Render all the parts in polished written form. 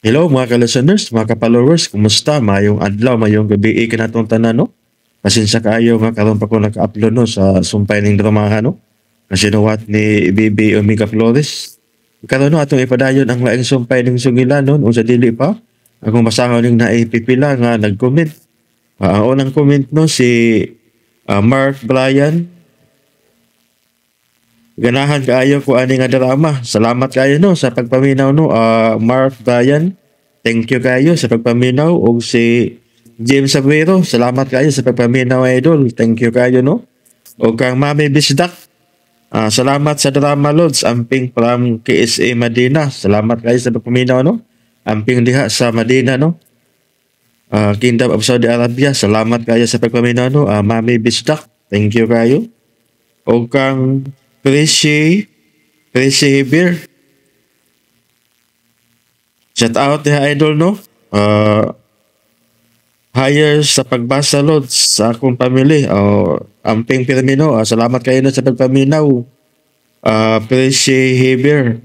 Hello mga ka-listeners, mga ka-followers, kumusta? Mayong adlaw, mayong gabi kanatong tanan, no? Pasensya kaayo nga karon pa ko naka-upload no sa sumpay ning dramahan no. Kasi nuwat ni Bibi Omega Flores. Karon no atong ipadayon ang laing sumpay ning sungilan no unsa dili pa. Akong basahon ning naipipila nga nag-comment. Ang unang comment no si Mark Bryan. Ganahan kaayo ko ani nga drama. Salamat kaayo no sa pagpaminaw no. Mark Bryan. Thank you kaayo sa pagpaminaw og si James Aguero. Salamat kaayo sa pagpaminaw idol. Thank you kaayo no. Og kang Mami Bisdak. Salamat sa drama lods amping from KSA Medina. Salamat kaayo sa pagpaminaw no. Amping diha sa Medina no. Kingdom of Saudi Arabia. Salamat kaayo sa pagpaminaw no. Mami Bisdak. Thank you kaayo. Og kang Presi Beer. Shout out diha idol no. Higher sa pagbasa lods sa akong pamilya. Amping Pirmino. Salamat kayo na sa pagpaminaw. Presi Beer.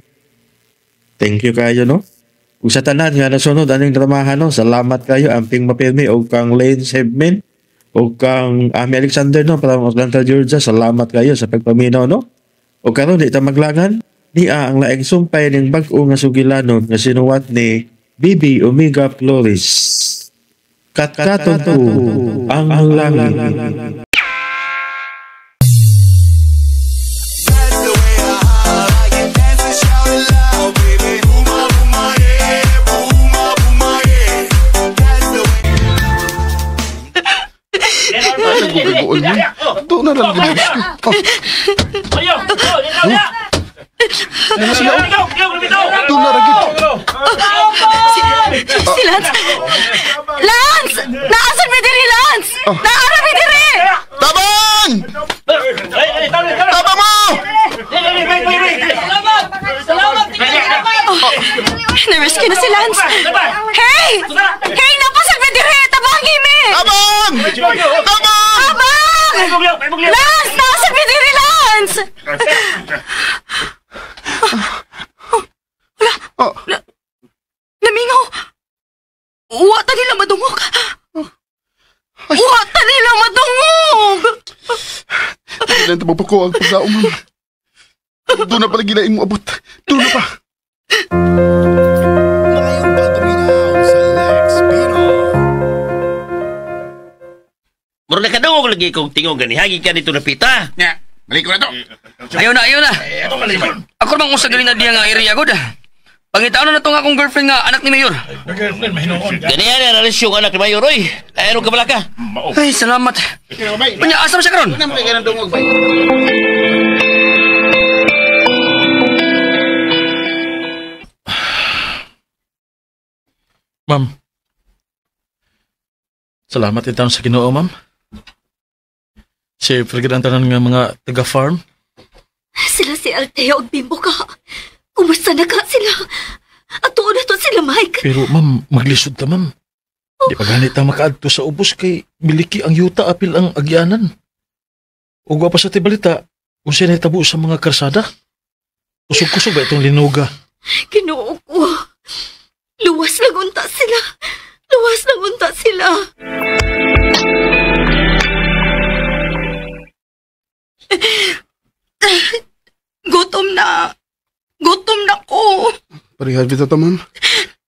Thank you kayo no. Kung sa tanan nga nasunod aning dramahan no. Salamat kayo amping mapirmi og kang Lane Sebmin og kang Ami Alexander no from Atlanta, Georgia. Salamat kayo sa pagpaminaw no. O karon di ta maglangan ni ang laing sumpay ning bag-o nga sugilanon nga sinuwat ni Bibi Omega Flores. Katkaton to ang langit. Nagbubuol mo. Doon na lang ginagis ko. Doon na ragit. Si Lance! Lance! Naasan mi diri, Lance! Naara mi diri! Tabang! Tabang mo! Na-rescue na si Lance! Hey! Hey! Napasag mi diri! Tabangi mi! Tabang! Tabang! Abang! Lance! Naasan mi diri, Lance! Wala. Namingaw. Wata nila madungog. Wata nila madungog. Kailan tabang ko ang pagdaong mo. Doon na pala gilain mo abot. Doon na pa. Mayong pagpaminaw sa Lex Pino. Muro na kadungog lagi kong tingog gani. Hagi ka dito na pita. Nya, balik ko na to. Ayaw na. Ako namang usag gali na diya nga area ko da. Pangitaon na to nga akong girlfriend nga anak ni Mayor. Gani yan ang relasyon anak ni Mayor, oy. Ay, anong kabala ka? Ay, salamat. Panya, asa mo siya karon? Ano ba ka ng dungog ba? Ma'am. Salamat itaon sa Ginoo, ma'am. Si tanan nga mga taga-farm. Sila si Althea og Bimbo ka. Kumusta na ka sila? At tuon na to sila, Mike. Pero ma'am, maglisod ta ma'am. Di pa ganit ta makaadto sa ubos kay miliki ang yuta apil ang agyanan. Ug pa sa tibalita, kung siya nahitabo sa mga karsada. Kusog-kusog ba itong linuga? Ginoo ko. Luwas lang unta sila. Luwas lang unta sila. Gutom na. Gutom na ko. Parihal bitaw ta ma'am.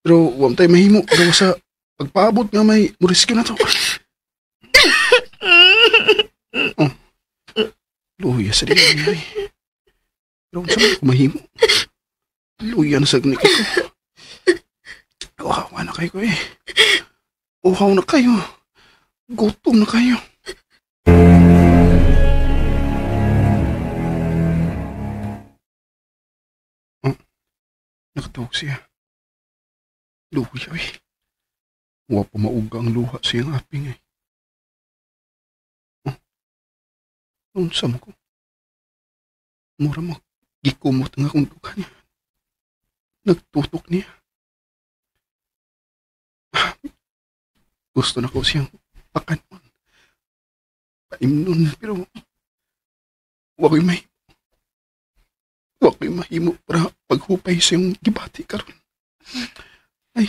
Pero wam tay mahimo pero sa pagpaabot nga may muriski na to. Oh. Luya sa dinay. Pero sa ko mahimo. Luya na sa gnik ko. Uhaw na kayo eh. Uhaw na kayo. Gutom na kayo. Nakatawag siya. Luya eh. Huwag pa mauga ang luha siyang aping eh. Unsa mo ko? Mura mo. Gikumot nga kung duka niya. Nagtutok niya. Gusto na ko siyang pakanon. Paimnon pero huwag may Wa ko'y mahimo para paghupay sa iyong gibati karon. Ay,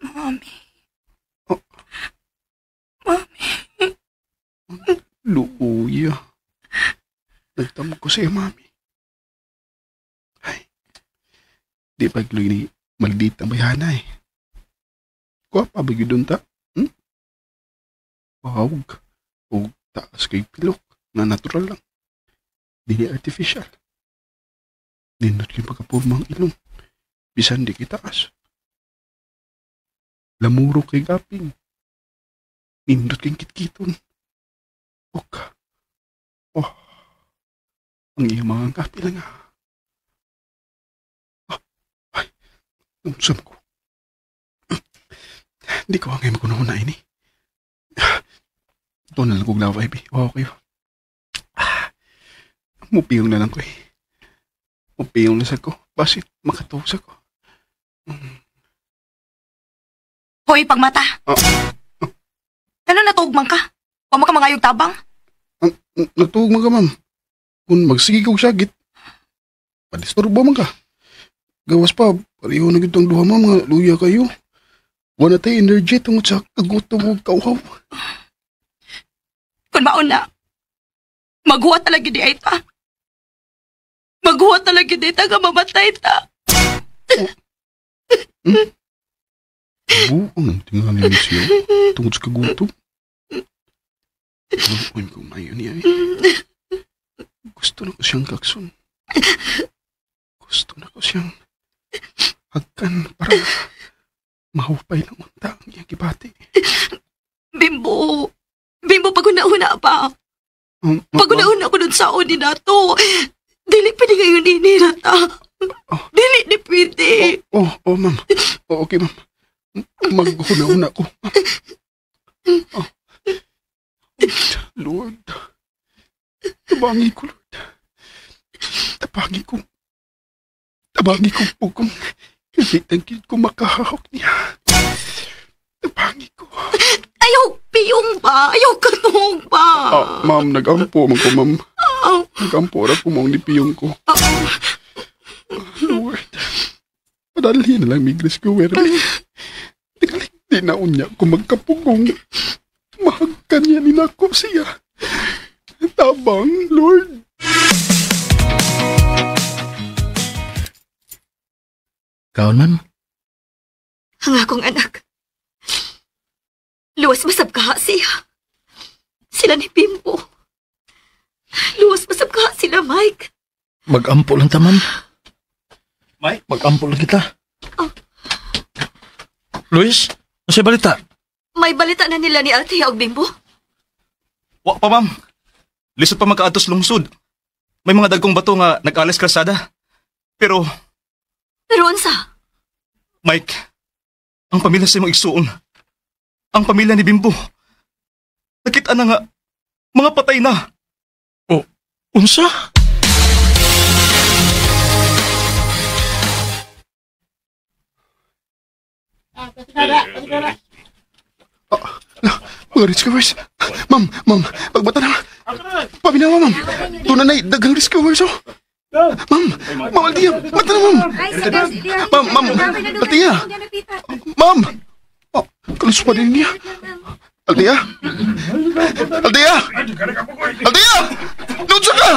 Mami. Oh. Mami. luuya. Nagtamog ko sa'yo, mami. Ay, di pa gluy ni maldit ang bayana eh. Kuha pa ba yun doon ta? Wawag. O taas kay pilok na natural lang. Di artificial. Nindot yung pagkapurmang ilong. Bisan di kitaas. Lamuro kay gaping. Nindot kay kitkiton. Ok. Oh. Ang iyong mga kapi lang Ay. Unsam ko. Hindi ko angay magunahon na ini. Ito na lang kong laway, bi. Wow kayo. Mupiyong na lang ko eh. Mupiyong na sa ko. Basit makatusa ko. Hoy, pagmata. Ano natugmang ka? Huwag mo ka mangayog tabang? Nagtuog man ka, ma'am. Kung magsige kong sagit, padisturbo man ka. Gawas pa, pareho na gitong duha, ma'am, nga luya kayo. Wala tayo energy tungod sa kagutom o kauhaw. Kung mauna, maghuwa talaga di ay ta. Maghuwa talaga di ta nga mamatay ta. Buong tingali ni siya tungod sa kagutom. Buong ko mayo niya eh. Gusto na ko siyang kakson. Gusto na ko siyang hagkan para mahupay ng unta ang iyang kibati. Bimbo, pag-una-una pa. Pag-una-una ko dun sa ni nato. Dili pwede ngayon inirata. Dili di pwede. Oh, ma'am. Oh, okay, ma'am. Mag-una-una ko. Lord. Tabangi ko, Lord. Tabangi ko po kung hindi tangkid ko makahawak niya. Tabangi ko. Ayaw piyong ba? Ayaw katong ba? Ma'am, nag-ampo man ko, ma'am. Nag-ampo ra po mong nipiyong ko. Lord. Padalhin na lang migres ko, Werly. Tingalik din na unya kung magkapugong. Mahagkan niya ni nako siya. Tabang, Lord. Kaon man. Ang akong anak. Luwas masab ka siya. Sila ni Bimbo. Luwas masab ka sila, Mike. Mag-ampo lang ta, ma'am. Mike? Mag-ampo lang kita. Luis, masay balita? May balita na nila ni Althea og Bimbo. Wa pa, ma'am. Lisod pa magkaatos lungsod. May mga dagkong bato nga nag-alas kalsada. Pero, Unsa? Mike, ang pamilya sa imong igsuon, ang pamilya ni Bimbo, nakita na nga, mga patay na. O, unsa? Mga riskowers. Ma'am, pagbata na. Pabinawa, ma'am. Tunanay, dagang riskowers, oh. Ma'am, Althea, mata na, ma'am. Ma'am, Althea. Ma'am. Kalus pa din niya. Althea? Nunsa ka?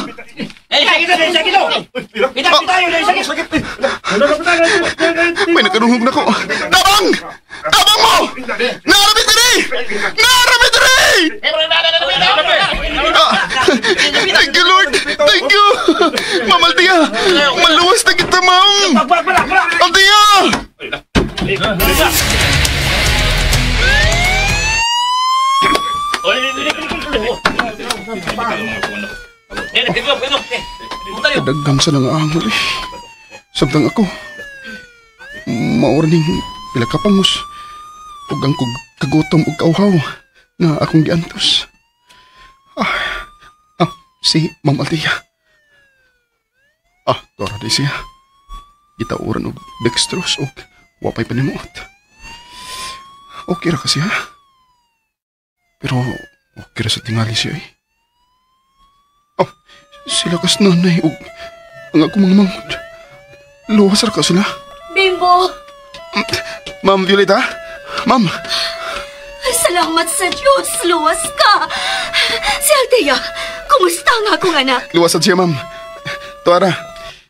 May nakaruhog na ko. Tabang mo! Naramit diri! Thank you, Lord! Thank you! Ma'am Althea! Maluwas na kita, ma'am! Althea! Kadaghang sa nangaangol eh. Sabtang ako. Maorning pila ka pangos. Ug ang kagutom ug kauhaw nga akong giantos. Si Ma'am Althea. Tora di siya. Gitauran og dextrose ug wapay panimuot. Okay ra kasi ha? Pero okay ra sa tingali siya eh. Sila kas nanay ug ang akong mga mangod. Luwas ra ka sila. Bimbo! Ma'am Violeta? Ma'am, Salamat sa Diyos, luwas ka. Si Althea, kumusta nga akong anak? luwasad siya, ma'am. Tuara,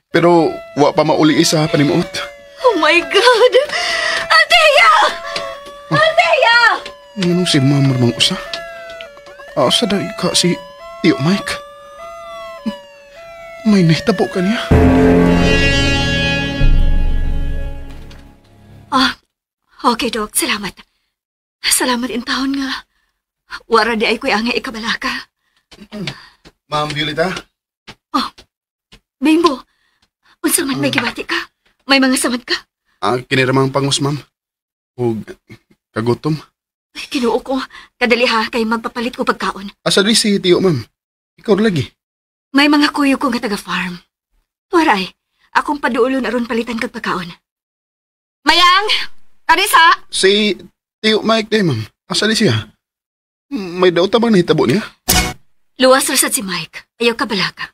pero wa pa mauli isa panimuot. Oh my God! Althea! Althea! Ano si ma'am ramang usa? Asa dahi ka si Tio Mike? May nahitabo ka niya. Okay, Dok. Salamat. Salamat in taon nga. Wara di ay ko'y angay ikabalaka. Ma'am Violeta? Bimbo, unsa man may gibati ka? May mga samad ka? Kiniramang pangos, ma'am. Ug kagutom. Ay, kinuo ko. Kadali ha, kay magpapalit ko pagkaon. Asa di si Tio, ma'am? Ikaw lagi. May mga kuyo ko nga taga-farm. Waray, akong paduulo na ron palitan kag pagkaon. Mayang! Karisa! Si Tio Mike day, ma'am. Asa di siya? May daw tabang nahitabo niya? Luwas rasad si Mike. Ayaw kabalaka.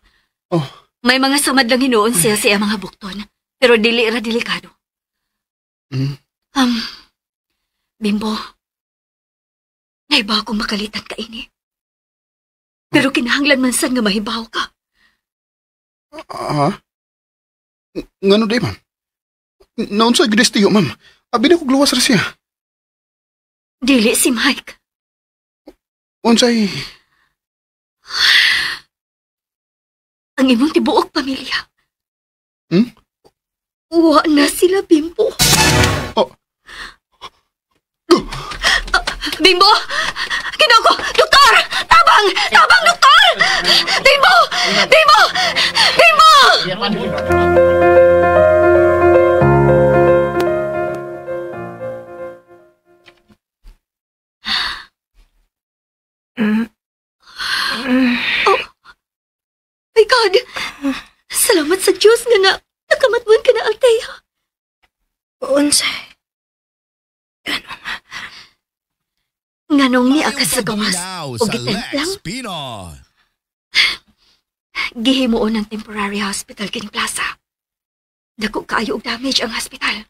Oh. May mga samad lang hinuon siya sa mga bukton. Pero dili ra delikado. Mm. Bimbo, naibaw kong makalitan ka ini. Pero kinahanglan man sad nga mahibaw ka. Ngano day, ma'am? Naon sa gidis Tio, ma'am? Abi na ko luwas ra siya. Dili si Mike. Unsay... Ang imong tibuok pamilya. Hmm? Uwa na sila, Bimbo. Oh. Bimbo! Kinuko! Doktor! Tabang! Tabang, doktor! Bimbo! Bimbo! Bimbo! Oh! My God! Salamat sa Diyos nga na nakamatwan ka na, Althea. Unsay? Nganong ni akas sa gawas o gitent lang. Gihimuon ng temporary hospital kining plaza. Dako kaayo og damage ang hospital.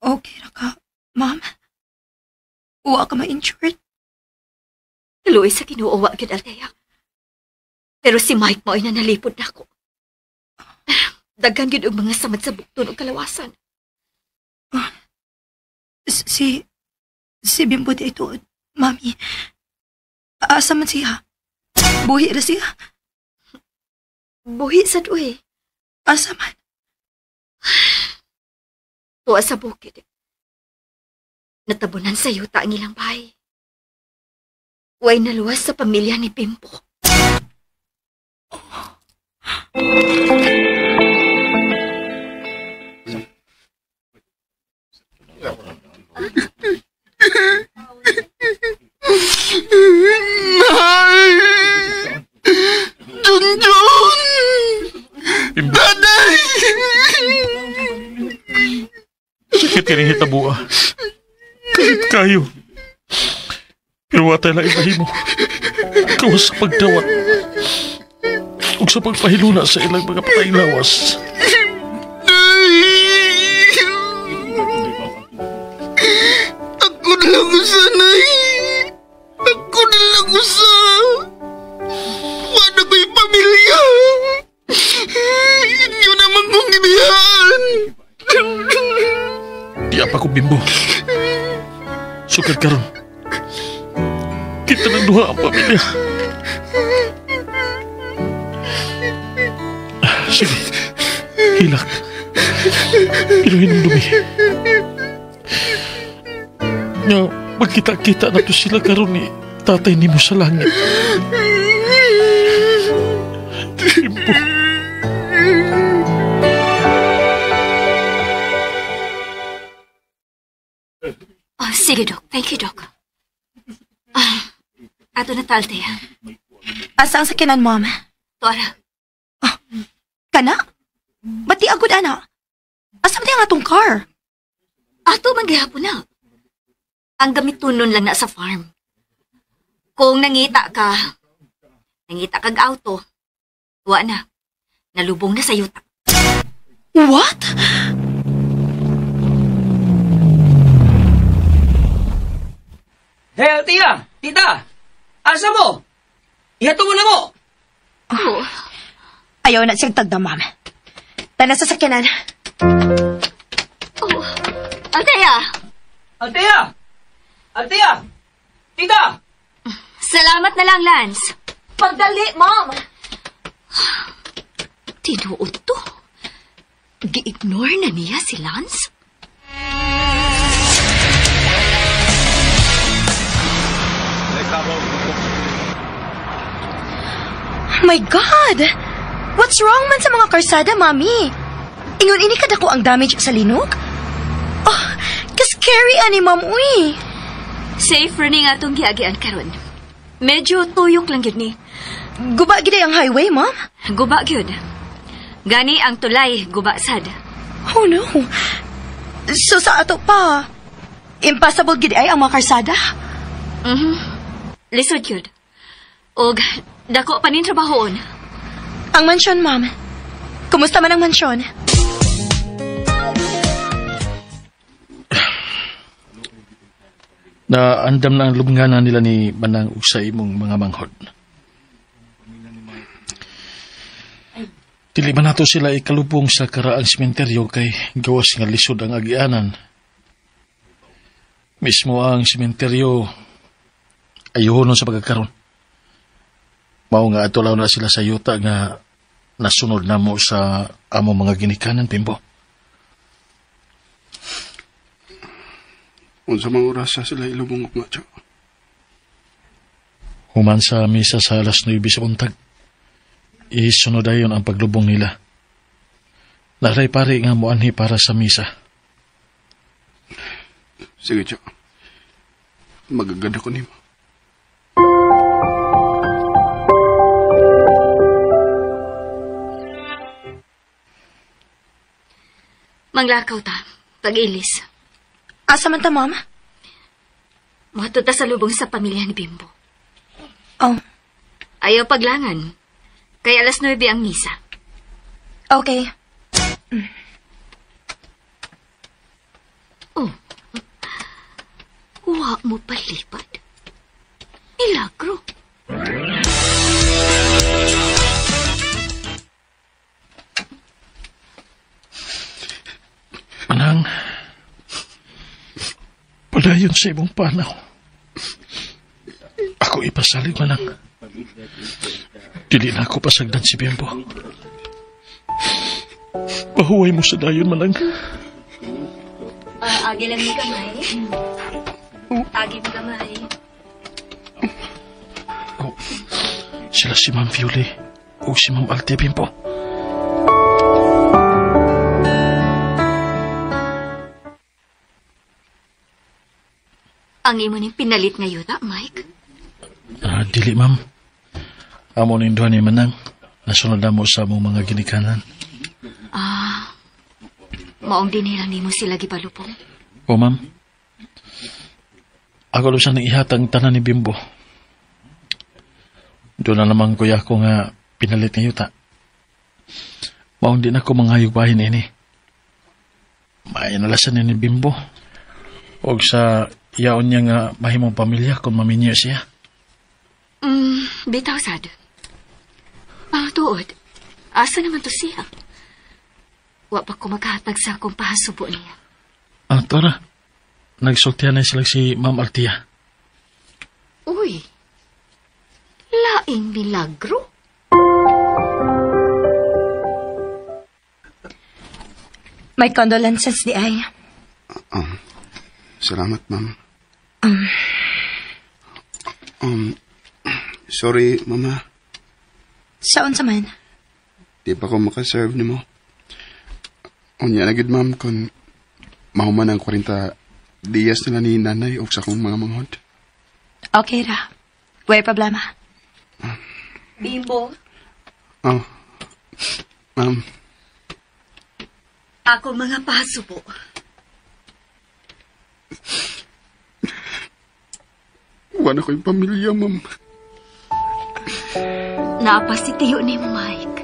Okay ra ka, ma'am? Uwa ka ma-injured? Luoy sa kinuuwa gid, Althea. Pero si Mike mo ay nanalipod na ako. Daghan gid og mga samad sa bukton o kalawasan. Si Bimbo di ito, mami. Asa man siya? Buhi ra siya? Buhi sad uy. Asa man? Tuwa sa bukid. Natabunan sa yuta ang ilang bahay. Way naluwas sa pamilya ni Bimbo. Nay! Junjun! Daday! Sakit ka rin hitabo, ah. Kahit kayo. Pero watay lang ibahimo. Kawas sa pagdawat. Ug sa pagpahiluna sa ilang mga patayng lawas. Ako na lang usa, Nay. Ako na lang usa. Wala ko'y pamilya. Inyo naman kong ginihan. Di apa ko, Bimbo. Sukad karon. Kita ng duha ang pamilya. Sige. Hilak. Pero hinumdumi. Nga, magkita-kita na to sila karon ni tatay ni mo sa langit. Bimbo. Oh, sige, Dok. Thank you, Dok. Ato na ta, Althea. Asa ang sakinan, ma'am? Tuara. Kana? Ba't di agod, ana? Asa ba ang atong car? Ato maghihapon na. Ang gamitunon lang na sa farm. Kung nangita kag auto, tuwa na. Nalubong na sa yuta. What? Altia! Tita! Asa mo? Ihato mo na mo! Ayaw na siyang tagda, ma'am. Tana sa sakyanan. Oh, Althea! Altia! Altia! Tita! Salamat na lang, Lance. Pagdali, ma'am! Tinuod to. Gi-ignore na niya si Lance? My God! What's wrong man sa mga karsada, mami? Ingon ini kada ko ang damage sa linog? Oh, ka-scary ani, ma'am, uy. Safe running atong giagian karon. Medyo tuyok lang yun ni. Guba gid ang highway, ma'am? Guba gyud. Gani ang tulay, guba sad. Oh, no. So sa ato pa, impossible gid ay ang mga karsada? Lisod yun. Og, dako pa nin trabahoon. Ang mansyon, ma'am. Kumusta man ang mansyon? Naandam na ang lubnganan nila ni Manang Usay mong mga manghod. Dili man nato sila ikalubong sa karaang sementeryo kay gawas nga lisod ang agianan. Mismo ang sementeryo ayuhonon sa pagkakaroon. Mao nga atulaw na sila sa yuta nga nasunod na mo sa amo mga ginikanan, Bimbo. Unsa mga oras sila ilubong nga siya? Human sa misa sa alas 9 sa untag. Isunod ayon ang paglubong nila. Naray pare nga moanhi para sa misa. Sige, siya. Magaganda ko nimo. Manglakaw ta, pag-ilis. Asa man ta, ma'am? Mato ta sa lubong sa pamilya ni Bimbo. Oh, Ayaw paglangan. Kaya alas 9 ang misa. okay. Oh. Wa mo palipad. Milagro. Manang, padayon sa imong panaw. Ako ipasalig, Manang. Dili na ako pasagdan si Bimbo. Pahuway mo sa dayon, Manang. Agi lang ni kamay. Agi mo kamay. Oh, sila si Ma'am Viole o si Ma'am Althea, Bimbo. Ang imo ning pinalit nga yuta, Mike? Dili, Ma'am. Amo ning duha ni Manang. Nasunod na mo sa among mga ginikanan. Maong dinilang nimo sila gipalupong. O, Ma'am. Ako lang siya nang ihatang tanan ni Bimbo. Doon na naman kuya ko nga pinalit nga yuta. Maong din ako mangayog bahin ini. Mainalasan ni Bimbo. O sa yaon niya nga mahimong pamilya kung maminyo siya. Bitaw sad. Tuod, asa naman to siya? Wa pa ko maghatag sa akong pahasubo niya. Tora. Nagsultihan na sila si Ma'am Althea. Uy, laing milagro. My condolences di ay. Salamat, ma'am. Sorry, mama. Saon sa man? Di pa ko makaserve ni mo. Unya na gid, ma'am, kung mahuman ang 40 diyas nila ni nanay o sa akong mga manghod. Okay ra. Way problema. Bimbo, Oh, ma'am. ako mga pahasubo. Wala ko yung pamilya, ma'am. Naapa si tiyo ni mo, Mike.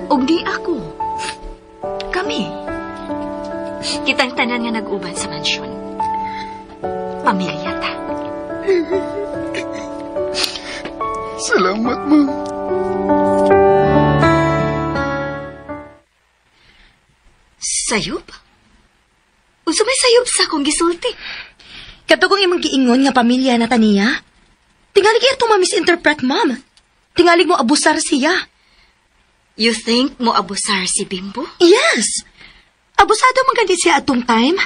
Og di ako. Kami. Kitang tanan nga nag-uban sa mansyon. Pamilya ta. Salamat, ma'am. Sayop? Unsa may sayop sa akong gisulti? Katugong imong giingon nga pamilya na taniya. Tingalig ito ma-misinterpret, ma'am. Tingalig mo abusar siya. You think mo abusar si Bimbo? Yes. Abusado man gani siya atong time.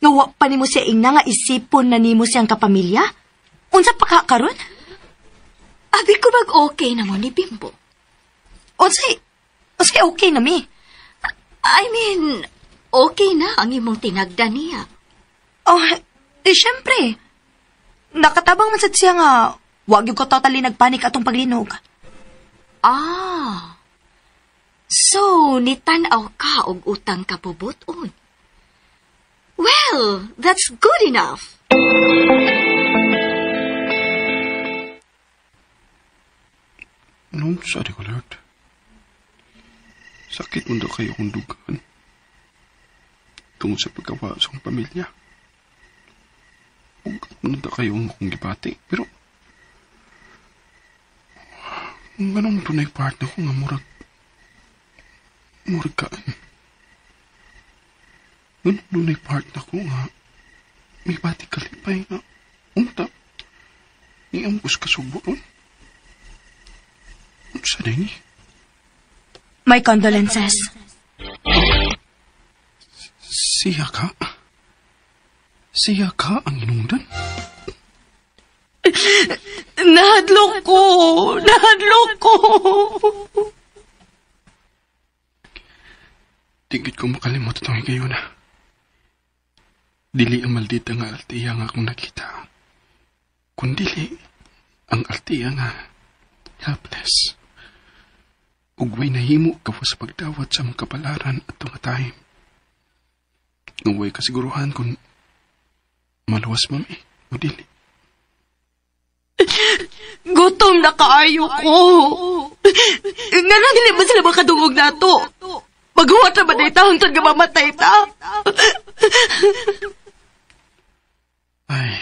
Nga wa pa nimo siya ingna nga isipon na nimo siyang kapamilya. Unsa pa ka karon? Abi ko mag-okay na mo ni Bimbo. Unsay okay na mi. I mean, okay na ang imong tinagda niya. Oh, syempre. Nakatabang man sad siya nga wag yung ko totally nagpanik atong paglinog. Ah. So, nitanaw ka og utang kapubuton. Well, that's good enough. Anong sorry ko, Lord? Sakit mo daw kayo kong dugaan. Tungkol sa pagkawa sa akong pamilya. Huwag mo daw kayo kong gibati. Pero, kung ganong tunay partner ko nga murag ka. Ganong tunay partner ko nga may bati kalipay nga unta. Iambos ka subo ron. Saan na ini? My condolences. Siya ka? Siya ka ang inungdan? Nahadlok ko! Tigit ko makalimot itong higayon na. Dili ang maldita nga Altia nga akong nakita. Kundili ang Altia nga helpless. Ugway nahimo ka sa pagdawat sa mga kapalaran at tumatay. Ngaway kasiguruhan kung maluwas mami o dili. Gutom na kaayo ko. Nga na dili ba sila makadungog na to? Maghuwat na ba na ita hangtod nga mamatay ta? Ay,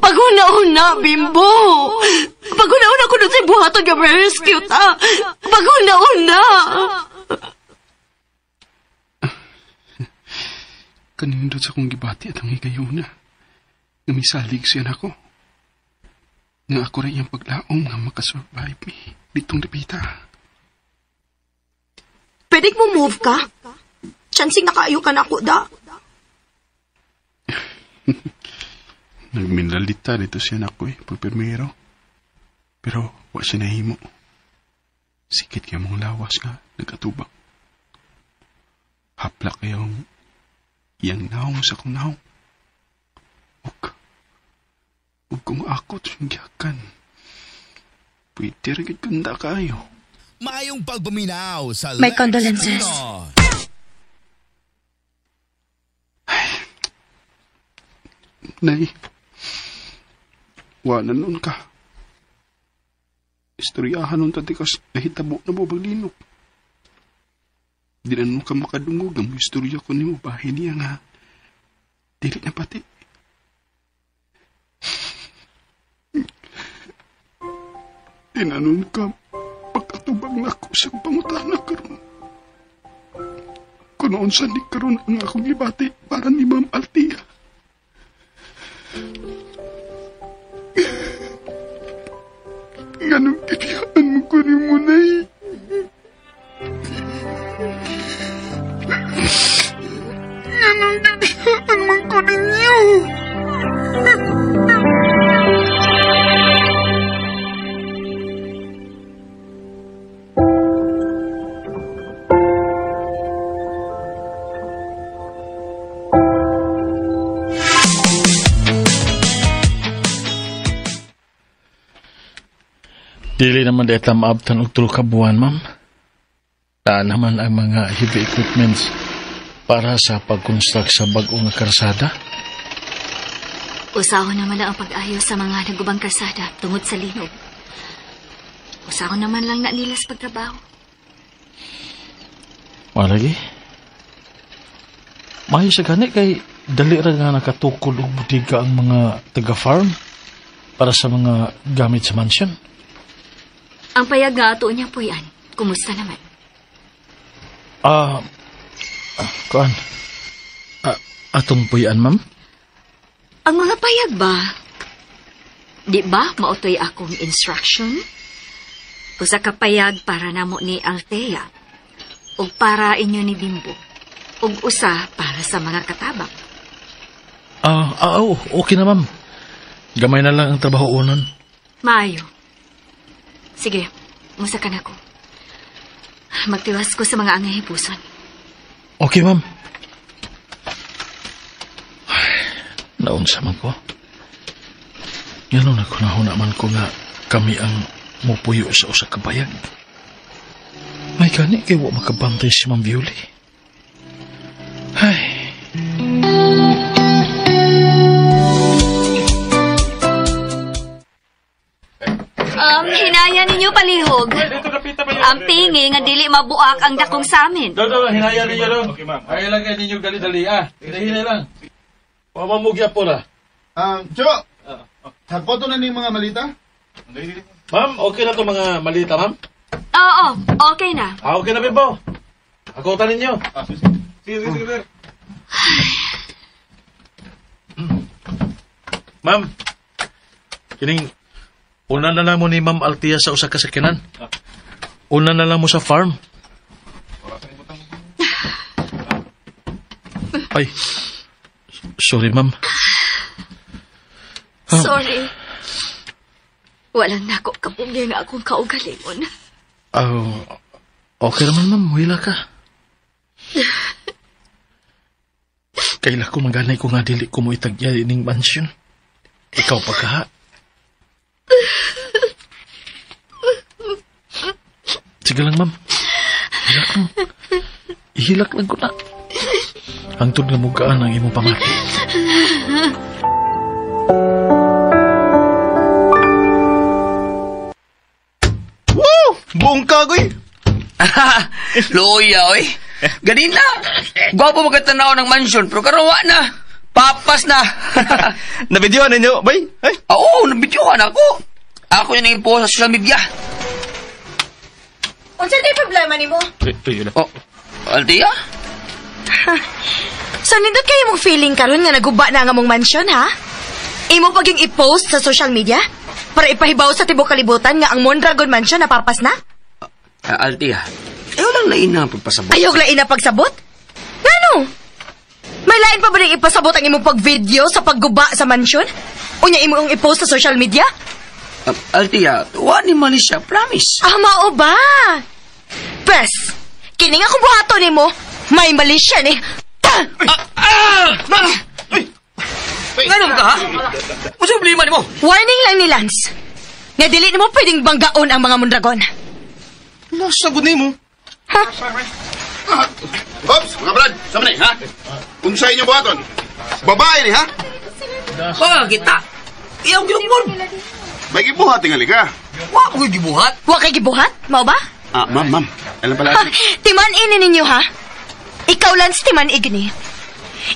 Paguna-una, Bimbo! Paguna-una ko na sa buhaton nga ma-rescue ta! Paguna-una! kanindot sa kong gibati at ang higayon na. Nga misalig siya na ko. Nga ako rin yung paglaong nga makasurvive mi. Ditong dapita. Pwede mo move ka? Chansing nakaayo ka na ako, da. Nagminlalita dito siya na ko pagpirmero. Pero wa siya nahimo. Sikit kaya mong lawas nga nagkatubang. Hapla kayong iyang naong sa kong naong. Huwag kong ako tingyakan. Pwede rin ganda kayo. Mayong pagbuminaw sa My condolences. Nay, wala nun ka. Istoryahan nun tatikas nahitabo na mo baglinog. Di na nun ka makadungog ang istorya ko ni mo bahay niya nga. Dili na pati. Di na nun ka pagkatubang na ako sa pangutana karon. Kunoon sa ni karon ang akong ibati para ni Ma'am Altia. Ganong kiniyaan mo ko rin mo, Nay. Ganong kiniyaan mo ko ninyo. Dili naman deta maabtan og 3 ka buwan, ma'am. Daan naman ang mga heavy equipments para sa pag-construct sa bag-o nga karsada. Usahon naman lang ang pag-ayos sa mga nagubang karsada tungod sa linog. Usahon naman lang na nila sa pagtrabaho. Malagi. Mayo sa gani kay dali ra nga nakatukod og budiga ang mga taga-farm para sa mga gamit sa mansion. Ang payag nga ato niya, Puyan. Kumusta naman? Kuan. Atong puyan, ma'am? Ang mga payag ba? Di ba mautoy akong instruction? Usa ka payag para namo ni Althea ug para inyo ni Bimbo ug usa para sa mga katabang. Okay na, ma'am. Gamay na lang ang trabaho unon. Maayo. Sige, musa ka na ko. Magtiwas ko sa mga angahipuson. Okay, ma'am. Naunsa man ko. Ganun ako nahunaman ko nga kami ang mupuyo sa usa ka bayag. May gani kay wa makabantay si Ma'am Violi. Ay. Hinaya ninyo palihog. Ang tingi nga dili mabuak ang dakong sa amin. Hinaya ninyo do. Okay, ma'am. Ay lang kay ninyo dali-dali Hinay lang. Pamamugya po na. Jo! Hapoto na ni mga malita? Ma'am, okay na to mga malita, ma'am? Oo, okay na. Okay na, Bimbo. Hakutan ninyo. Sige. Ma'am, kining una na lang mo ni Ma'am Althea sa usa ka sakinan. Una na lang mo sa farm. Ay, sorry, ma'am. Sorry. Walang nako kapugi nga akong kaugalingon. Okay naman, ma'am. Wala ka. Kaila ko maganay ko nga dili ko mo itagya ining mansion. Ikaw pa ka, ha? Sige lang, ma'am. Ihilak lang ko na. Hangtod nga mugaan ang imong pamati. Woo! Buong kagoy! Loya, oy. Ganina. Gwapo magkatanaw ng mansion, pero karawa na. Papas na. Nabidyohan ninyo, bay? Ay? Oo, nabidyohan ako. Ako yung naging post sa social media. Unsa di problema nimo? Oh, Althea? So nindot kayo mong feeling karon nga naguba na nga mong mansion, ha? Imo paging i-post sa social media para ipahibaw sa tibok kalibutan nga ang Mondragon Mansion napapas na? Althea, ayaw lang lain na pagpasabot. Ayaw lain na pagsabot? Ngano? May lain pa ba rin ipasabot ang imong pag-video sa pagguba sa mansion? Unya imo yung i-post sa social media? Althea, tuwa ni Manisha, promise. Mao ba? Pes, kini nga kung buhato ni mo, may mali siya ni. Ma'am! Ngano mo ka, ha? Ano problema ni mo? Warning lang ni Lance. Nga dili ni mo pwedeng banggaon ang mga Mondragon. Nasagod ni mo. Ha? Ops, mga brad, sama na ha? Unsa inyo buhaton? Babae ni ha? Baka kita. Iyaw ginugmon. May gibuhat tingali ka. Wa ko gibuhat. Wa kay gibuhat? Mao ba? Ma'am. Alam pala. Timan ini ninyo, ha? Ikaw, Lance, timan igni.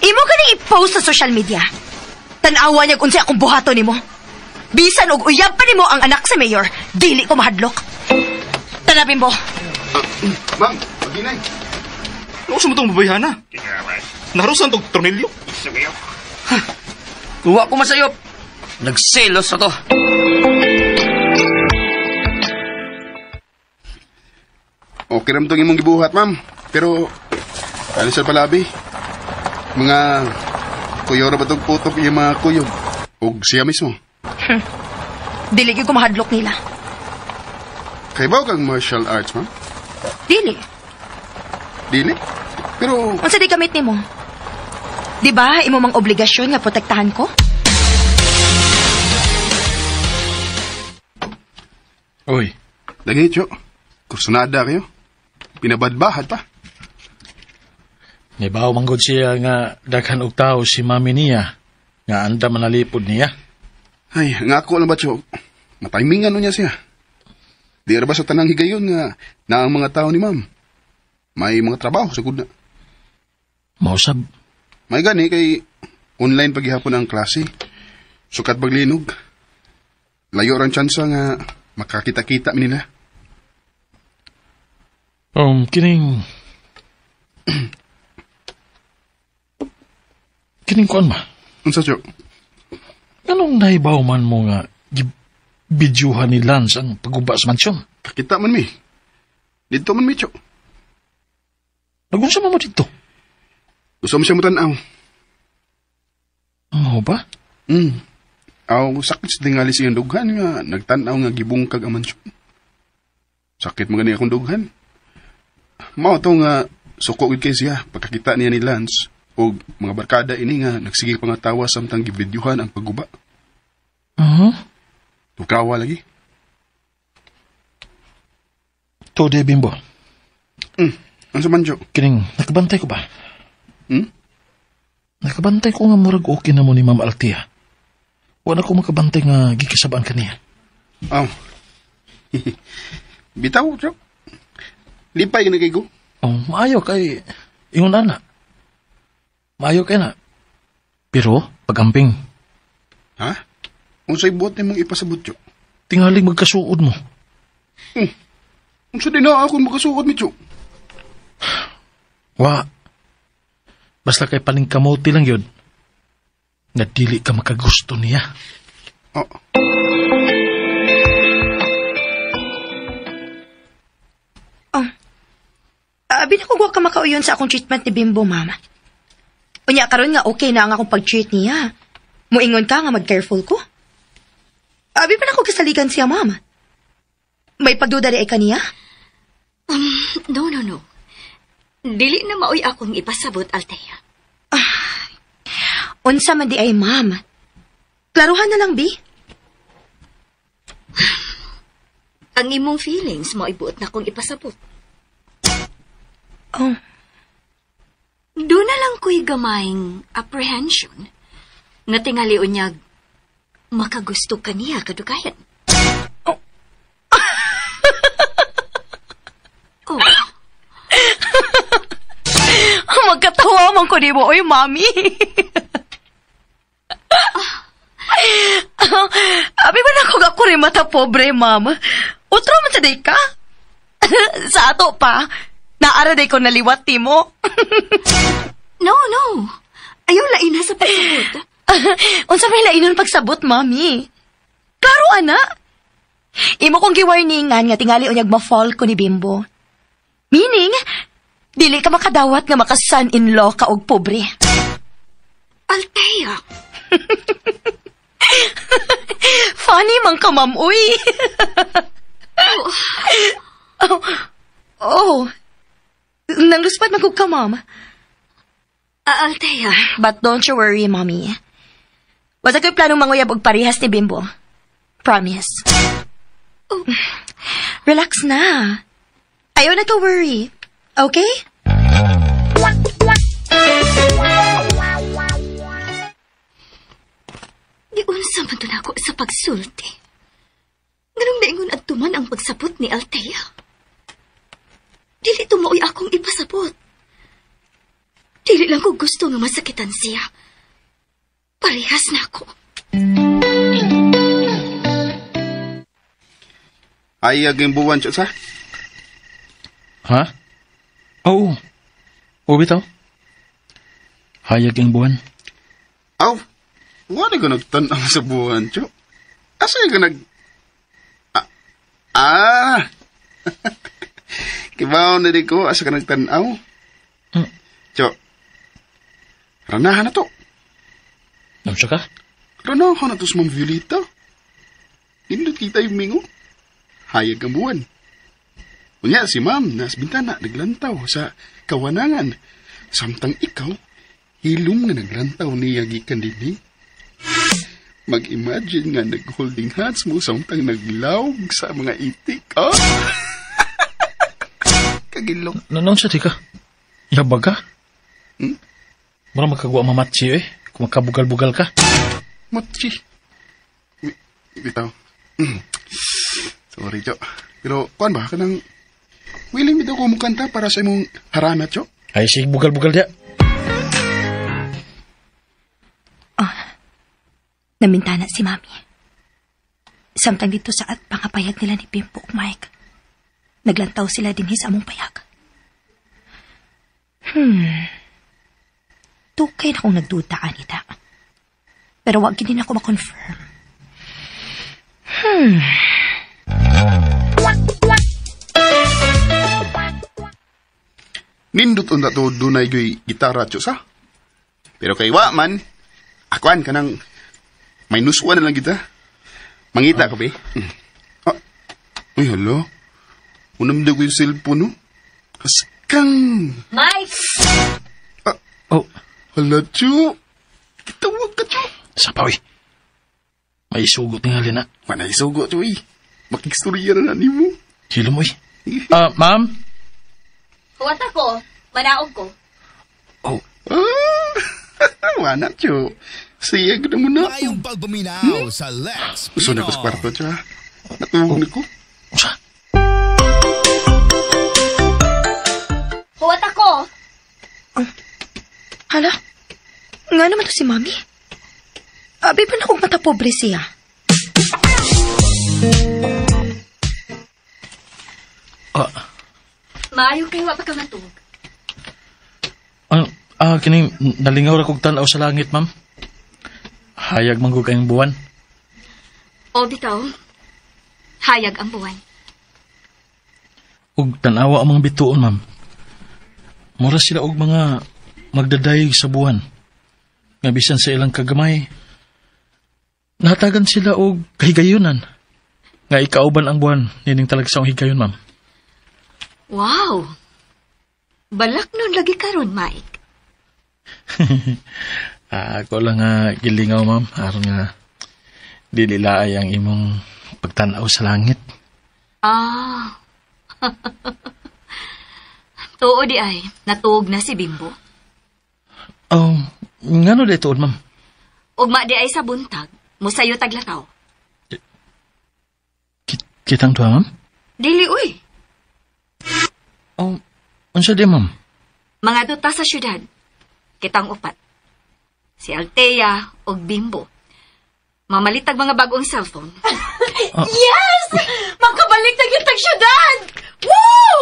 Imo ka i-post sa social media. Tanawa niya kung siya akong buhato ni mo. Bisan og uyab pa ni mo ang anak sa mayor, dili ko mahadlok. Tanapin mo. Ma'am, maginay. Ano sa mo itong babayhan na? Narusan itong tornilyo? Kuha ko masayop. Nagselos na to. Okay naman itong imong gibuhat, ma'am. Pero, ano sa palabi? Mga kuyora ba itong putok yung mga kuyog? O siya mismo? Dili ko mahadlok nila. Kaya ba kang martial arts, ma'am? Dili. Dili? Pero, Unsa di kamit nimo? Di ba imo mang obligasyon nga protektahan ko? Uy. lagi, Cho. Kursunada kayo. Pinabadbahad pa. Nibaw manggod siya nga daghan og tao si mami niya nga anda manalipod niya. Ay, nga ako lang ba, Cho? Matimingan niya siya. Di ba sa tanang higayon nga na ang mga tao ni ma'am? May mga trabaho sa gudna. Mausab. May gani kay online paghihapon ang klase. Sukat baglinog. Layo ran tsansa nga makakita-kita mi nila. Kining... kining kuan ba? Unsa, Chok? Anong naibaw man mo nga bidyuhan ni Lance ang paguba sa mansyon? Kakita man mi. Dito man mi, Chok. Nagunsa mo dito? Gusto mo siya mo tanaw. Ano ba? Aw, sakit sa tingali siyang dughan nga nagtanaw nga gibungkag ang mansyon. Sakit mo gani akong dughan. Mao to nga suko gid kay siya pagkakita niya ni Lance o mga barkada ini nga nagsige pangatawa samtang gibidyuhan ang pagguba. Tukawa lagi. To de Bimbo. Ano sa manjo? Kining nakabantay ko ba? Nakabantay ko nga murag okay na mo ni Ma'am Althea. Wala ko makabantay nga gikisabaan kaniya. Bitaw, Chok. Lipay ka na kay ko. Maayo kay ingon ana. Maayo kay na. Pero pagamping. Ha? Unsay buot nimong ipasabot, Chok? Tingaling magkasuod mo. Unsa din na ako magkasuod mi, Chok? Wa. Basta kay paling kamote lang yun. Na dili ka makagusto niya. Abi na ko ka makauyon sa akong treatment ni Bimbo, Mama. Unya karon nga okay na ang akong pag-treat niya. Muingon ka nga mag-careful ko. Abi pa na ko kasaligan siya, Mama. May pagduda rin ay kaniya? No. Dili na maoy akong ipasabot, Althea. Unsa man di ay, Mama. Klaruhan na lang, Bi. Ang imong feelings mo ibuot na akong ipasabot. Doon na lang ko'y gamayng apprehension na tingali unyag makagusto ka niya kadugayan. Magkatawa man ko di mo, oy, Mami. Abi ba na ako rin mata pobre, Mama? Utro man sa day ka? Sa ato pa, naara day ko naliwat ti mo. No. Ayaw lain na sa pagsabot. Unsa may lainon pagsabot, Mami? Klaro, ana. Imo kong giwarningan nga tingali unyag ma-fall ko ni Bimbo. Meaning, dili ka makadawat nga maka-son-in-law ka og pobre. Althea! Funny man ka, Ma'am, uy. Nang luspat magug ka, Ma'am. Althea. But don't you worry, Mommy. Wala ko'y planong manguyab og parehas ni Bimbo. Promise. Relax na. Ayaw na to worry. Okay? Di unsa man doon ako sa pagsulti. Ganong naingon at tuman ang pagsabot ni Althea. Dili tumoy akong ipasabot. Dili lang ko gusto nga masakitan siya. Parehas na ako. Ayag yung buwan, Chok, sa? Ha? Oo. Bitaw. Hayag ang buwan. Wala ka nagtanang sa buwan, Chok. Asa ka nag... Kibaw na di ko, asa ka nagtanaw? Chok, ranahan na to. Ano siya ka? Ranahan na to sa Ma'am Violeta. Indot kita yung mingo. Hayag ang buwan. Unya si Ma'am nas bintana naglantaw sa kawanangan. Samtang ikaw, hilom nga naglantaw niya gikan dinhi. Mag-imagine nga nag-holding hands mo samtang naglawg sa mga itik. Kagilong. Nanong siya, tika? Yabag ka? Mara magkagawa mamatsi kung magkabugal-bugal ka. Matsi. Bitaw. Sorry, Chok. Pero, kuan ba? Kanang willing bitaw ko mukanta para sa imong harana, Chok? Ay, sige, bugal-bugal dia. Namintana si Mami. Samtang dito sa at pangapayag nila ni Bimbo ug Mike. Naglantaw sila din sa among payag. Tukay na kung nagduda, Anita. Pero wag gini na ako ma-confirm. Nindot unta to dunay gay gitara Diyos ha. Pero kay wa man, akuan ka nang may nuswa na lang kita. Mangita ka ba? Ay hala. Unamda ko yung cellphone no? Kaskang. Mike! Hala Chu. Kitawag ka Chu. Sapaw may isugot nga Lina. Mana isugot Chu makikstorya na ni mo. Silo mo ma'am? Huwat ako. Manaog ko. Mana Chu. Siyag na mo na. Mayong pagbuminaw sa Lex Gusto na ko sa kwarto Chu ha. Natuwag na ko. Huwat ako. Hala, nga naman to si Mami. Abi pa na kong matapobre siya. Maayo kayo wa pa ka matug. Kining nalingaw ra kog tan-aw sa langit, ma'am. Hayag man ko kayong buwan. O bitaw, hayag ang buwan. Ug tan-awa ang mga bituon, ma'am. Mura sila og mga magdadayeg sa buwan. Nga bisan sa ilang kagamay, nahatagan sila og kahigayunan. Nga ikauban ang buwan, nining talagsaong higayon, ma'am. Wow! Balak nun lagi karon, Mike. Ako lang nga gilingaw, ma'am. Aron nga dililaay ang imong pagtanaw sa langit. Tuo di ay, natuog na si Bimbo. Ngano di tuod, ma'am? Ugma di ay sa buntag, musayo taglakaw. Kitang tuwa, ma'am? Dili, uy. Unsa di, ma'am? Mga duta sa syudad, kitang upat. Si Althea o Bimbo. Mamalitag mga bagong cellphone. Yes! Makabalik na yung tag-syudad! Woo!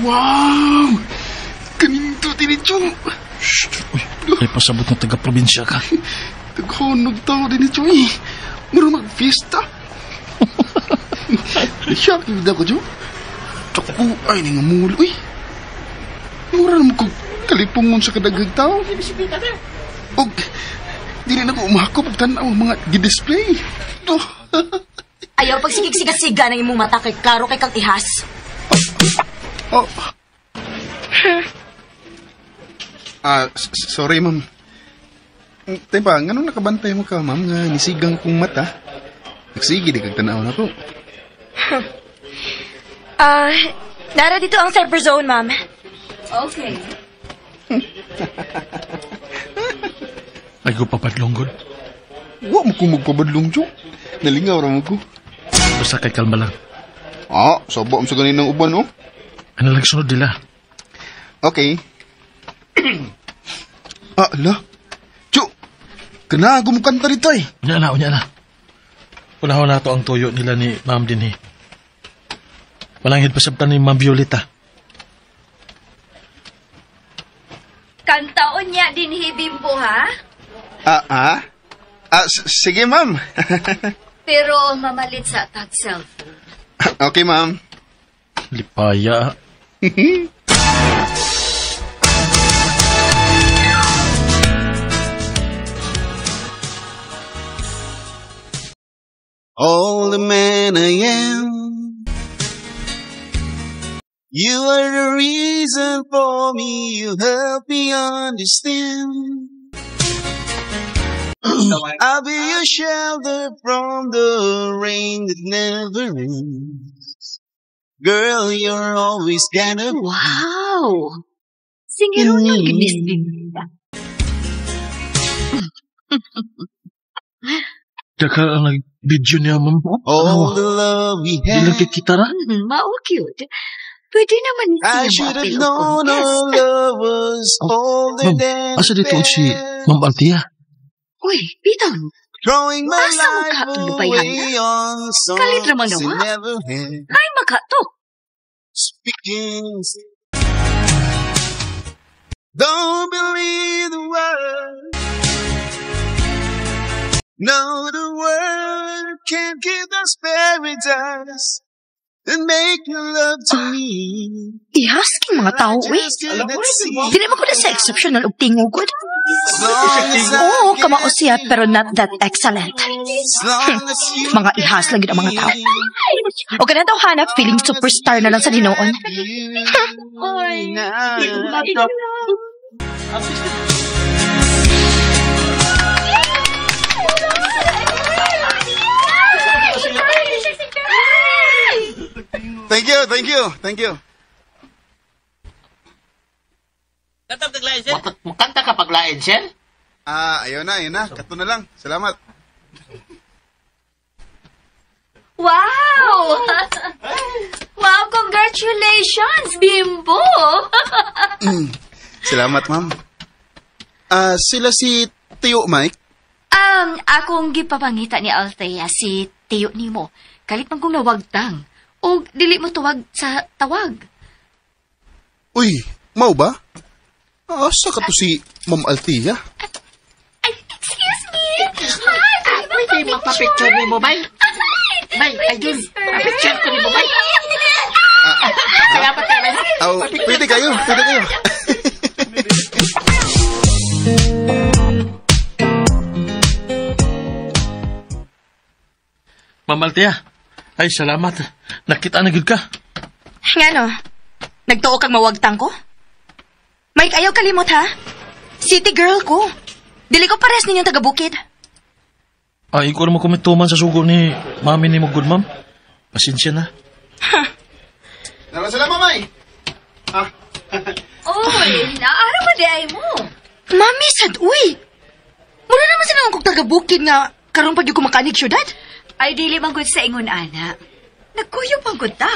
Wow! Kaninto din ito. May pasabot na taga-probinsya ka. Taghonog tao din ito Muro mag-fiesta. Siyak yung ko, Jo. Tsaka ay nga muli. Uy, mura naman kong kalipungon sa kadagag tao. Og, di rin ako umakop og tanaw ang mga gidisplay. Ayaw pagsigig-sigasiga ng imong mata kay klaro kay kang ihas. Sorry, ma'am. Tepa, ngano nakabantay mo ka, ma'am, nga nisigang kong mata? Nagsige, di kag tanaw na ko. Nara dito ang cyber zone, ma'am. Okay. Ay ko papadlonggod. Wa mo ko magpabadlong, Jo. Nalingaw ra mo ko. Basta kay kalma lang. Sobo am sa ganinang uban, oh. Ano lang sunod nila? Okay. Ala. Jo, kanago mo kanta rito eh. Unya na. Unahaw na to ang tuyo nila ni Ma'am Dinhi. Walang hidpasabtan ni Ma'am Violeta. Kantaon niya din Bimbo, ha? Sige, ma'am. Pero mamalit sa tag cellphone. Okay, ma'am. Lipaya. All the man I am, you are the reason for me, you help me understand. I'll be your shelter from the rain that never ends. Girl, you're always gonna... Wow! Singero nyo ginisbing. Daka ang nag-video niya, ma'am. All the love we Di lang had. kita ra. Mao cute. Pwede naman I siya should have mo known our love was older Ma'am, than asa dito si Ma'am Altia? Uy, biton. throwing my Asa mo life ka, lubayan na? away on Kalit songs naman you nawa. never had. Ay, makato. Speaking. Don't believe the word. No, the word can't give us paradise and make you love to me. Ihasking mga tao, eh. Dili mo ko na sa exceptional og tingog ko. Oo, kamao siya, pero not that excellent. Mga ihas lang yun ang mga tao. O ka na daw hanap, feeling superstar na lang sa dinoon. Thank you, thank you, thank you. Makanta ka paglain, sir? Ayun na. Kato na lang. Salamat. Wow! Wow, congratulations, Bimbo! Salamat, ma'am. Sila si Tio Mike? Akong gipapangita ni Althea si Tiyo nimo. Kalit man kong nawagtang. O dili mo tuwag sa tawag. Uy, mau ba? Asa ka to si Ma'am Altia? Ay, excuse me! Hi! Pwede magpa-picture ni mo, bay? Bay, ayun. Pa-picture ko ni mo, bay? Salamat ka, bay. Pwede kayo. Ma'am Altia, ay salamat. Nakita na gid ka. Nga no, nagtuo kang mawagtang ko? Mike, ayaw kalimot ha? City girl ko. Dili ko pares ninyong taga-bukid. Ay, ko naman kumituman sa sugo ni mami ni mo, good ma'am. Pasensya na. Salamat, Mamay. Oy, naara mo di ay mo. Mami, sad, uy. Muna naman sila kong taga-bukid nga karon pag yung kumakanig syudad. Ay, dili man gud sa ingon, ana. Nagkuyo pang gud ta.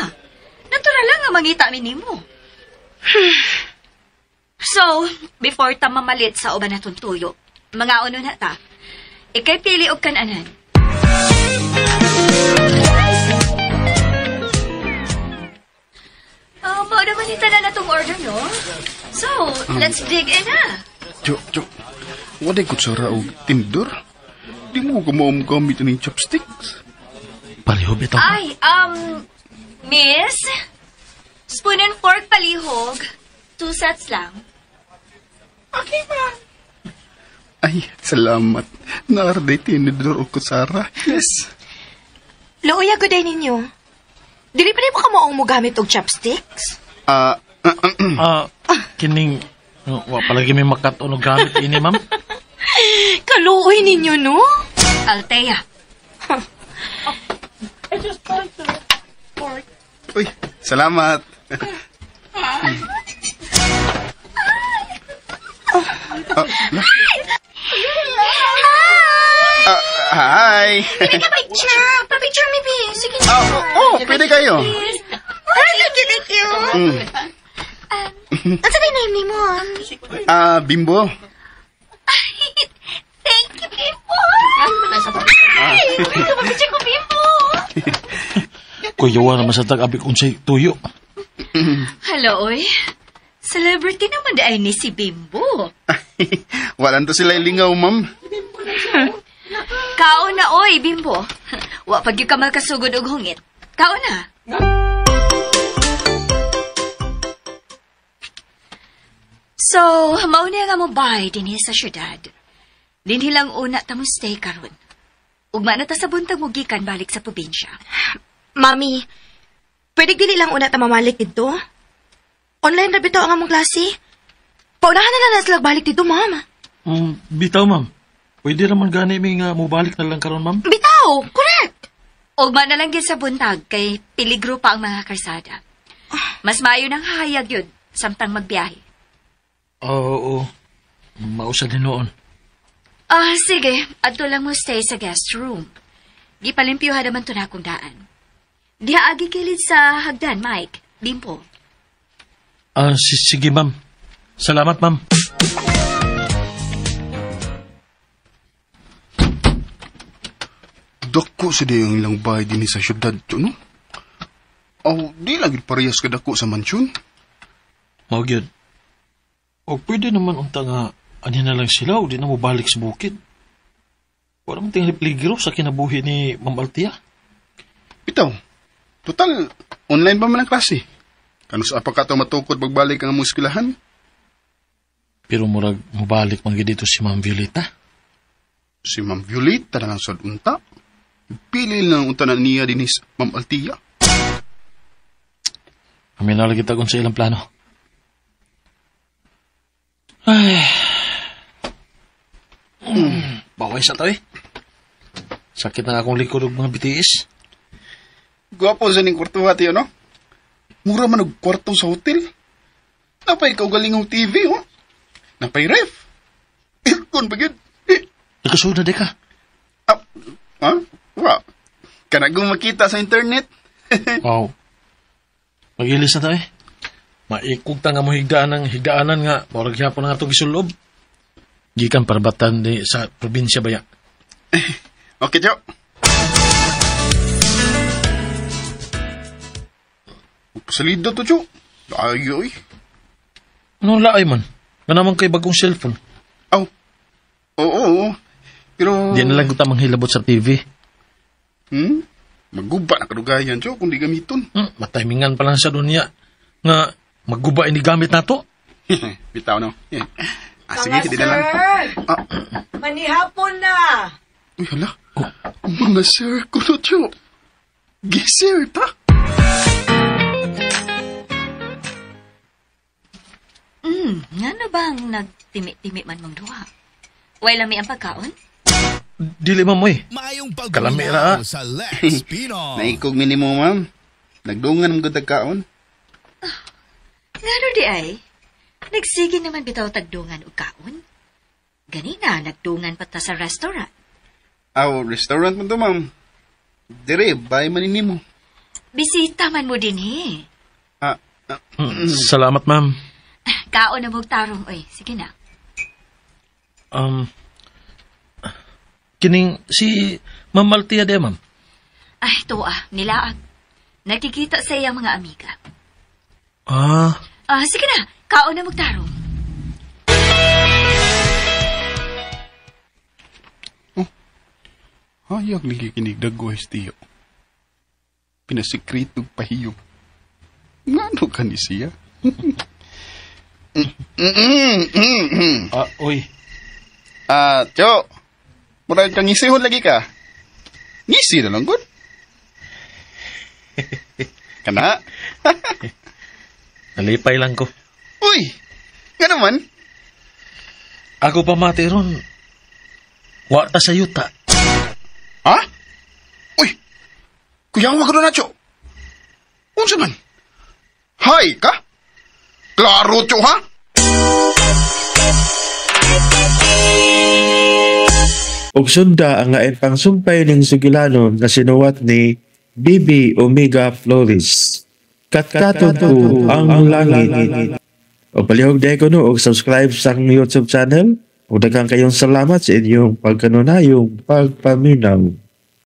Natural lang nga mangita mi nimo. So, before ta mamalit sa uban natong tuyo, mga uno na ta, ikay pili og kananan. Mao naman ita na natong order, no? So, let's dig in, ha? Jo. Waday ko tsara og tindor. Di mo ko gamit ng chopsticks. Palihog ito. Ay, miss? Spoon and fork palihog. 2 sets lang. Okay, ma'am. Ay, salamat. Naarday tinidor og kutsara. Yes. Luoy ako day ninyo. Dili pa rin mo kamaong mo gamit og chopsticks? Kining, wa palagi may makatunog gamit ini, ma'am. Kaluoy ninyo, no? Althea. Uy, salamat. Hi! Pwede ka picture. Pa-picture me, please. Sige. Pwede kayo. Ay, thank you. Ano sabi name ni mo? Bimbo. Thank you, Bimbo. Ay, picture ko, Bimbo. Kuyawa naman sa tag-abik unsay tuyo. Hello, oy. Celebrity naman da ay ni si Bimbo. Walan to sila ilingaw, ma'am. Kao na, oy, Bimbo. Wa pag yung kamal kasugod og hungit. Kao na. So, mauna nga mo bay din sa syudad. Din hilang una ta mo stay karon. Ugma na ta sa buntag mo gikan balik sa probinsya. Mami, pwede dili lang una ta mamalik dito? Online na bitaw ang among klase. Paunahan na lang sila balik dito, ma'am. Bitaw, ma'am. Pwede naman gani may nga mubalik na lang karon, ma'am. Bitaw! Correct! Ugma na lang yun sa buntag kay piligro pa ang mga karsada. Mas maayo nang hahayag yun samtang magbiyahe. Oo. Mausad din noon. Sige. Adto lang mo stay sa guest room. Gipalimpyo ha naman to na akong daan. Diha agi kilid sa hagdan, Mike. Bimpo. Sige, ma'am. Salamat, ma'am. Dako sa dayang ilang bahay din sa syudad to, no? Oh, di lagi parehas ka dako sa mansyon. Mao gyud. O pwede naman unta nga ani na lang sila o di na mo balik sa bukid. Wala man tingali peligro sa kinabuhi ni Ma'am Altia. Bitaw, total, online ba man ang klase? Kano sa apa ka ito matukod magbalik ang muskilahan? Pero murag mabalik man gyud dito si Ma'am Violeta. Si Ma'am Violeta na lang sa unta. Pili lang unta na niya din is Ma'am Altia. Kami na lagi tagon sa ilang plano. Ay. Baway sa to eh. Sakit na akong likod og mga bitiis. Gwapo sa ning kwarto hati, no? Mura man og kwarto sa hotel. Napay ikaw galingong TV, oh. Napay ref. Aircon pa yun. Nagkasuda de ka. Ha? Wa. Kanagong makita sa internet. Wow. Mag-ilis na to eh. Maikog ta nga mo higdaanan nga. Morag hapon nga itong gisulob. Gikan parabatan di sa probinsya baya. Okay, Jo. Salida to, Jo. Ayoy. Anong laay man? Nga naman kay bagong cellphone. Aw. Oo. Pero... Di na lang kita manghilabot sa TV. Magguba na kadugayan, Jo, kung di gamiton. Matimingan pa lang sa dunya. Nga, magguba ini gamit na to. Bitaw, no? Sige, hindi na lang. Manihapon na! Uy, hala. Mga sir, kuno, Jo. Gisir, ta? Nga na bang nagtimi-timi man mong duha? Way lami ang pagkaon? Dili man mo eh. Mayong Kalamera. pagbunaw sa Lex Pinoy. Naikog minimo, ma'am. Nagdungan ang gudag kaon. Nga no di ay? Nagsige naman bitaw tagdungan o kaon. Ganina, nagdungan pa ta sa restaurant. Restaurant mo to, ma'am. Dire, bay maninimo. Bisita man mo din eh. Salamat, ma'am. Kaon na mong tarong, oy. Sige na. Kining si Ma'am Altia de, ma'am. Ay, nilaag. Nagkikita sa iyang mga amiga. Sige na. Kaon na mong tarong. Hayag nagikinig dagwes tiyo. Pinasikritog pahiyog. Ngano ka ni siya? Uy. Jo. Murag kang ngisihon lagi ka. Ngisi na lang, good. Kana? Nalipay lang ko. Uy! Nga naman? Ako pa mati ron. Wa ta sa yuta. Ha? Uy! Kuyawa ka doon na, Jo. Unsa man? Hay ka? Klaro, Jo, ha? Og sunda ang ngayon pang sumpay ng Sugilano na sinuwat ni Bibi Omega Flores. Katkaton ko ang langit. O palihog day ko no, og subscribe sa aking YouTube channel. O daghang kayong salamat sa inyong pagkanunayong pagpaminaw.